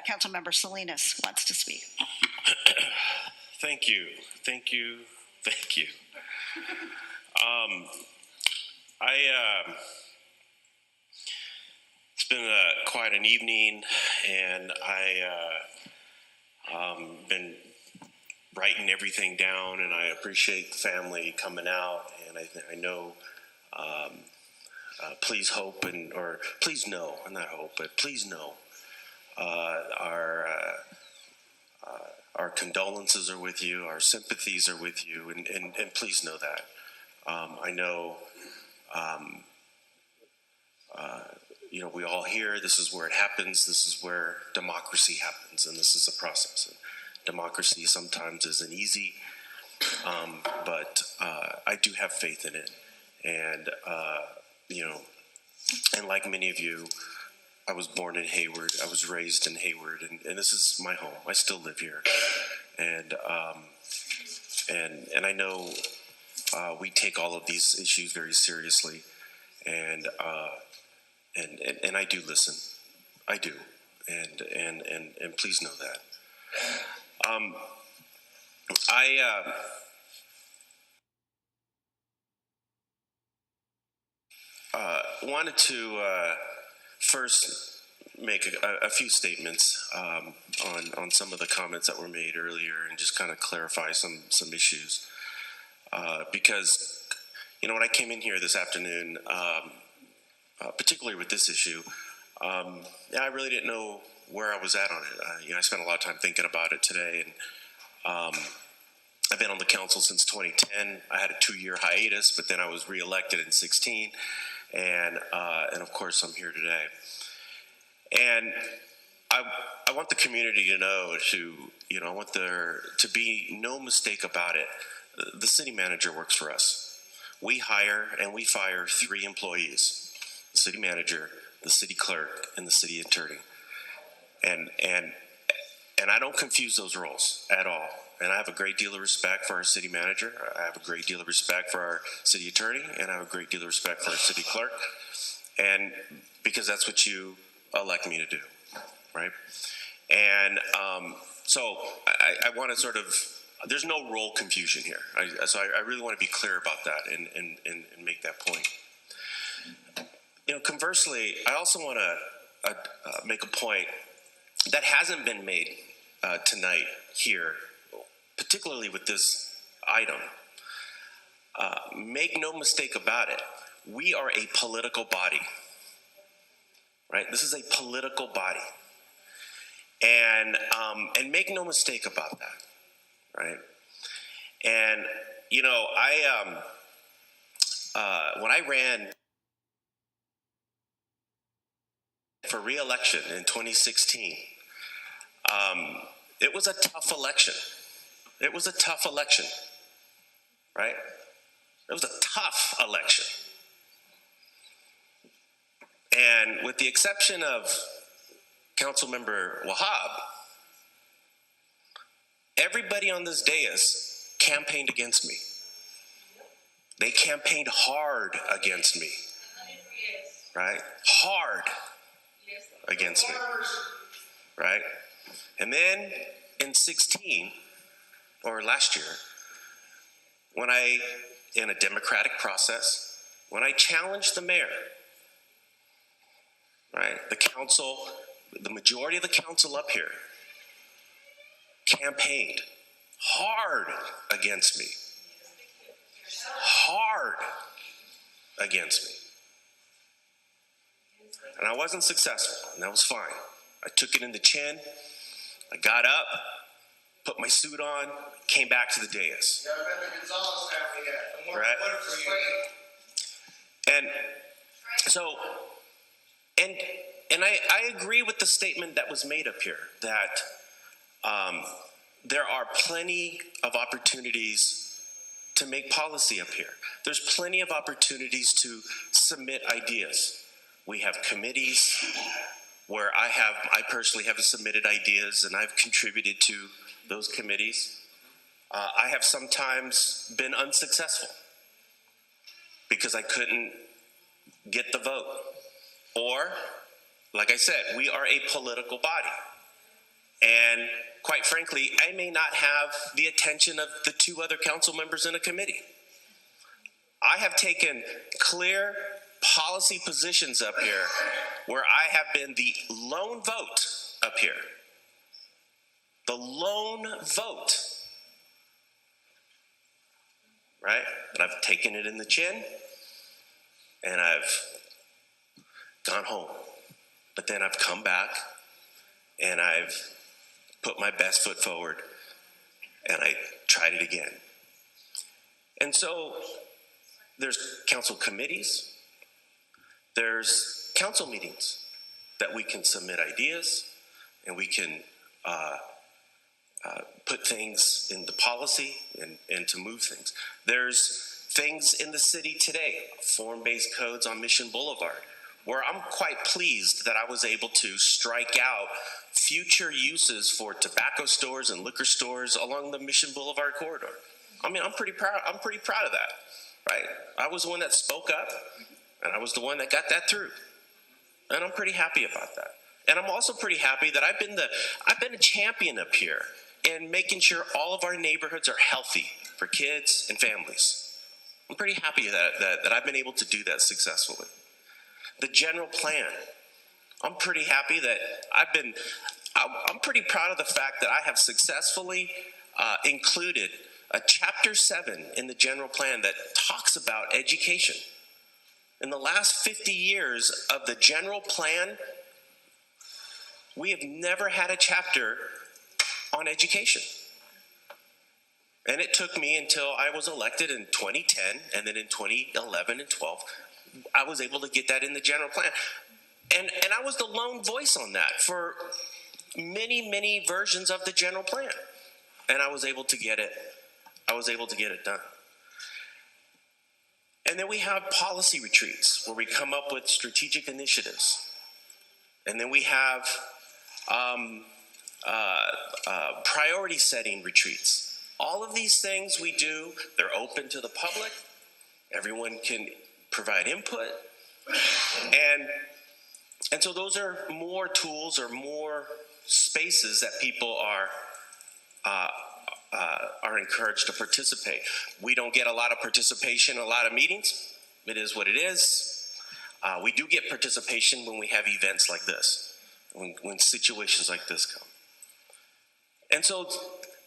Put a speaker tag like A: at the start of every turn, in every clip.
A: Councilmember Salinas wants to speak.
B: Thank you. It's been quite an evening, and been writing everything down, and I appreciate the family coming out, and I know, please hope or please know, not hope, but please know, our condolences are with you, our sympathies are with you, and please know that. I know, we all hear this is where it happens, this is where democracy happens, and this is a process. And democracy sometimes isn't easy, but I do have faith in it. And, and like many of you, I was born in Hayward, I was raised in Hayward, and this is my home. I still live here. And I know we take all of these issues very seriously, and I do listen. I do, and please know that. I wanted to first make a few statements on some of the comments that were made earlier, and just kind of clarify some issues. Because, when I came in here this afternoon, particularly with this issue, I really didn't know where I was at on it. I spent a lot of time thinking about it today, and I've been on the council since 2010. I had a 2-year hiatus, but then I was reelected in 16, and of course I'm here today. And I want the community to know, I want there to be no mistake about it. The city manager works for us. We hire and we fire 3 employees: the city manager, the city clerk, and the city attorney. And I don't confuse those roles at all. And I have a great deal of respect for our city manager. I have a great deal of respect for our city attorney, and I have a great deal of respect for our city clerk. And because that's what you elect me to do, right? And so I want to sort of, there's no role confusion here. So I really want to be clear about that and make that point. Conversely, I also want to make a point that hasn't been made tonight here, particularly with this item. Make no mistake about it, we are a political body, right? This is a political body. And make no mistake about that, right? And, when I ran for re-election in 2016, it was a tough election. It was a tough election, right? It was a tough election. And with the exception of Councilmember Wahab, everybody on this dais campaigned against me. They campaigned hard against me, right? Hard against me, right? And then in 16, or last year, when in a democratic process, when I challenged the mayor, right, the council, the majority of the council up here campaigned hard against me. Hard against me. And I wasn't successful, and that was fine. I took it in the chin, I got up, put my suit on, came back to the dais. Yeah, I bet the Gonzalez family yet. Right? And so, and I agree with the statement that was made up here, that there are plenty of opportunities to make policy up here. There's plenty of opportunities to submit ideas. We have committees where I personally have submitted ideas, and I've contributed to those committees. I have sometimes been unsuccessful because I couldn't get the vote. Or, like I said, we are a political body. And quite frankly, I may not have the attention of the two other council members in a committee. I have taken clear policy positions up here where I have been the lone vote up here. The lone vote. Right? But I've taken it in the chin and I've gone home. But then I've come back and I've put my best foot forward and I tried it again. And so there's council committees, there's council meetings that we can submit ideas and we can put things in the policy and to move things. There's things in the city today, form-based codes on Mission Boulevard, where I'm quite pleased that I was able to strike out future uses for tobacco stores and liquor stores along the Mission Boulevard corridor. I mean, I'm pretty proud of that, right? I was the one that spoke up, and I was the one that got that through. And I'm pretty happy about that. And I'm also pretty happy that I've been a champion up here in making sure all of our neighborhoods are healthy for kids and families. I'm pretty happy that I've been able to do that successfully. The general plan, I'm pretty happy that I'm pretty proud of the fact that I have successfully included a chapter 7 in the general plan that talks about education. In the last 50 years of the general plan, we have never had a chapter on education. And it took me until I was elected in 2010, and then in 2011 and 12, I was able to get that in the general plan. And I was the lone voice on that for many, many versions of the general plan. And I was able to get it. I was able to get it done. And then we have policy retreats where we come up with strategic initiatives. And then we have priority setting retreats. All of these things we do, they're open to the public. Everyone can provide input. And so those are more tools or more spaces that people are encouraged to participate. We don't get a lot of participation in a lot of meetings. It is what it is. We do get participation when we have events like this, when situations like this come. And so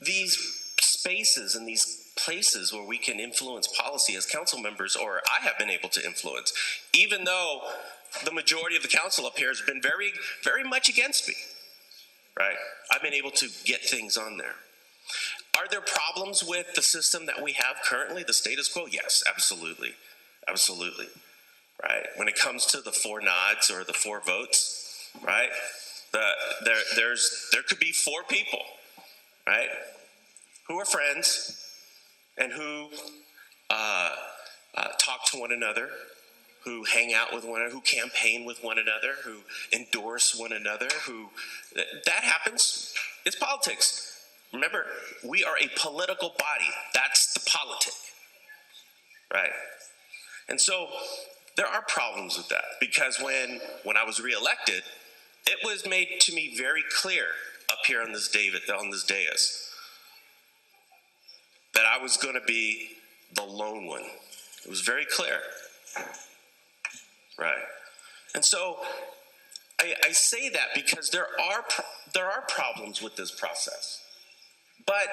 B: these spaces and these places where we can influence policy as council members, or I have been able to influence, even though the majority of the council up here has been very, very much against me, right? I've been able to get things on there. Are there problems with the system that we have currently, the status quo? Yes, absolutely, absolutely, right? When it comes to the 4 nods or the 4 votes, right? There could be 4 people, right, who are friends and who talk to one another, who hang out with one another, who campaign with one another, who endorse one another, that happens. It's politics. Remember, we are a political body. That's the politic, right? And so there are problems with that because when I was reelected, it was made to me very clear up here on this dais that I was going to be the lone one. It was very clear, right? And so I say that because there are problems with this process. But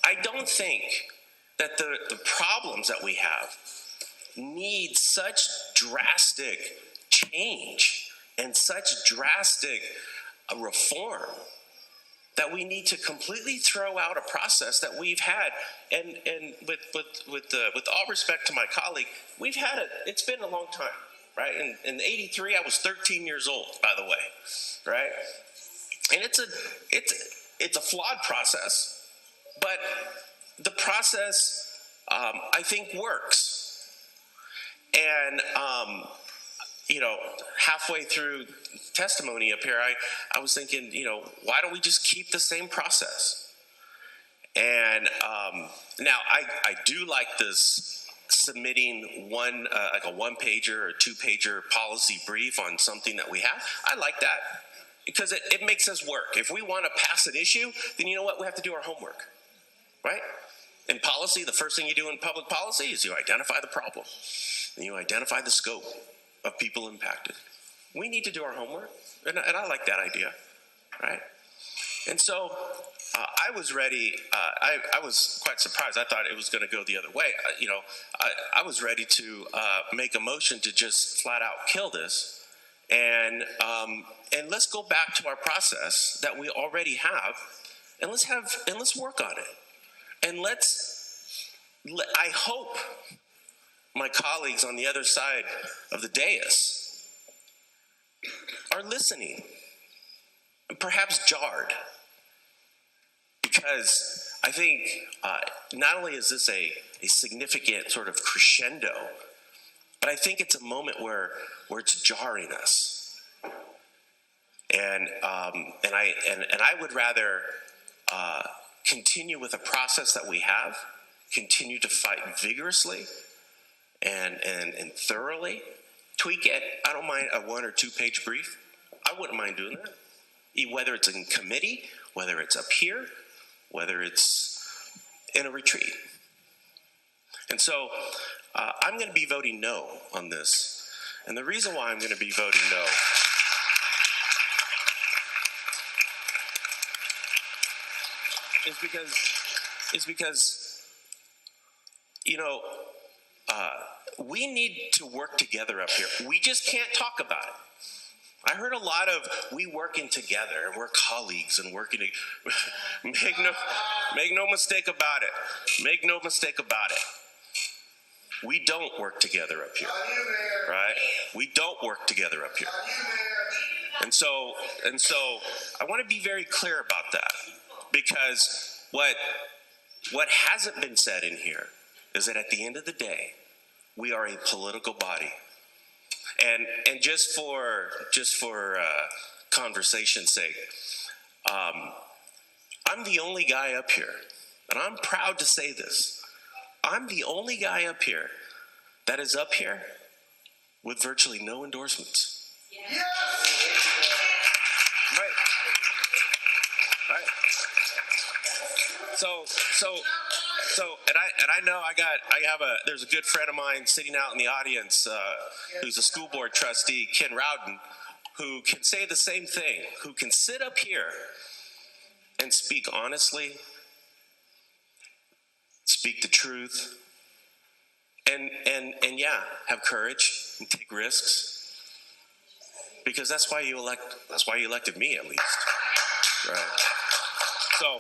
B: I don't think that the problems that we have need such drastic change and such drastic reform that we need to completely throw out a process that we've had. And with all respect to my colleague, we've had it. It's been a long time, right? In '83, I was 13 years old, by the way, right? And it's a flawed process. But the process, I think, works. And, halfway through testimony up here, I was thinking, why don't we just keep the same process? And now I do like this submitting like a 1-pager or 2-pager policy brief on something that we have. I like that. because it makes us work. If we want to pass an issue, then you know what? We have to do our homework, right? In policy, the first thing you do in public policy is you identify the problem, and you identify the scope of people impacted. We need to do our homework, and I like that idea, right? And so I was ready. I was quite surprised. I thought it was going to go the other way. I was ready to make a motion to just flat out kill this, and let's go back to our process that we already have, and let's work on it, and I hope my colleagues on the other side of the dais are listening, and perhaps jarred, because I think not only is this a significant sort of crescendo, but I think it's a moment where it's jarring us, and I would rather continue with a process that we have, continue to fight vigorously and thoroughly, tweak it. I don't mind a 1 or 2 page brief. I wouldn't mind doing that, whether it's in committee, whether it's up here, whether it's in a retreat. And so I'm going to be voting no on this. And the reason why I'm going to be voting no is because we need to work together up here. We just can't talk about it. I heard a lot of we working together, we're colleagues and working together. Make no mistake about it. Make no mistake about it. We don't work together up here, right? We don't work together up here. And so I want to be very clear about that, because what hasn't been said in here is that at the end of the day, we are a political body. And just for conversation's sake, I'm the only guy up here, and I'm proud to say this. I'm the only guy up here that is up here with virtually no endorsements. Yeah. Right. So, and I know there's a good friend of mine sitting out in the audience who's a school board trustee, Ken Rowden, who can say the same thing, who can sit up here and speak honestly, speak the truth, and have courage and take risks, because that's why you elected me, at least, right? So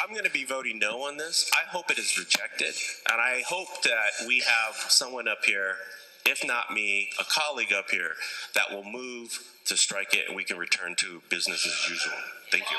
B: I'm going to be voting no on this. I hope it is rejected, and I hope that we have someone up here, if not me, a colleague up here, that will move to strike it, and we can return to business as usual. Thank you.